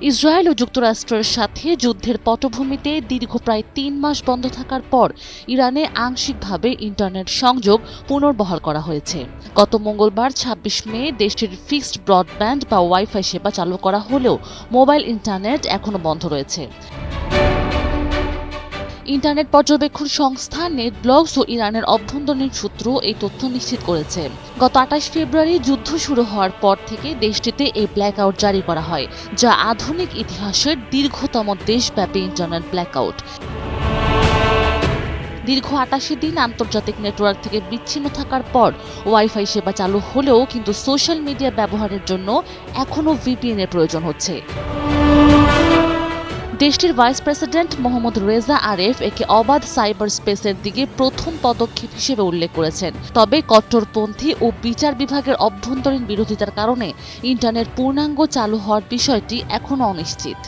Israel ও যুক্তরাষ্ট্রের সাথে যুদ্ধের পটভূমিতে দীর্ঘ প্রায় ৩ মাস বন্ধ থাকার পর ইরানে আংশিকভাবে ইন্টারনেট সংযোগ পুনর্বহাল করা হয়েছে। গত মঙ্গলবার ২৬ মে দেশটির ফিক্সড ব্রডব্যান্ড বা ওয়াইফাই সেবা চালু করা হলেও মোবাইল ইন্টারনেট এখনো বন্ধ রয়েছে। ইন্টারনেট পর্যবেক্ষণ সংস্থা নেটব্লগস ও ইরানের অভ্যন্তরীণ সূত্র এই তথ্য নিশ্চিত করেছে। গত ২৮ ফেব্রুয়ারি যুদ্ধ শুরু হওয়ার পর থেকে দেশটিতে এই ব্ল্যাকআউট জারি করা হয়, যা আধুনিক ইতিহাসের দীর্ঘতম দেশব্যাপী ইন্টারনেট ব্ল্যাকআউট। দীর্ঘ ৮৮ দিন আন্তর্জাতিক নেটওয়ার্ক থেকে বিচ্ছিন্ন থাকার পর ওয়াইফাই সেবা চালু হলেও কিন্তু সোশ্যাল মিডিয়া ব্যবহারের জন্য এখনও ভিপিএন এর প্রয়োজন হচ্ছে। দেশটির ভাইস প্রেসিডেন্ট মোহাম্মদ রেজা আরেফ একে অবাধ সাইবার স্পেসের দিকে প্রথম পদক্ষেপ হিসেবে উল্লেখ করেছেন। তবে কট্টরপন্থী ও বিচার বিভাগের অভ্যন্তরীণ বিরোধিতার কারণে ইন্টারনেট পূর্ণাঙ্গ চালু হওয়ার বিষয়টি এখনও অনিশ্চিত।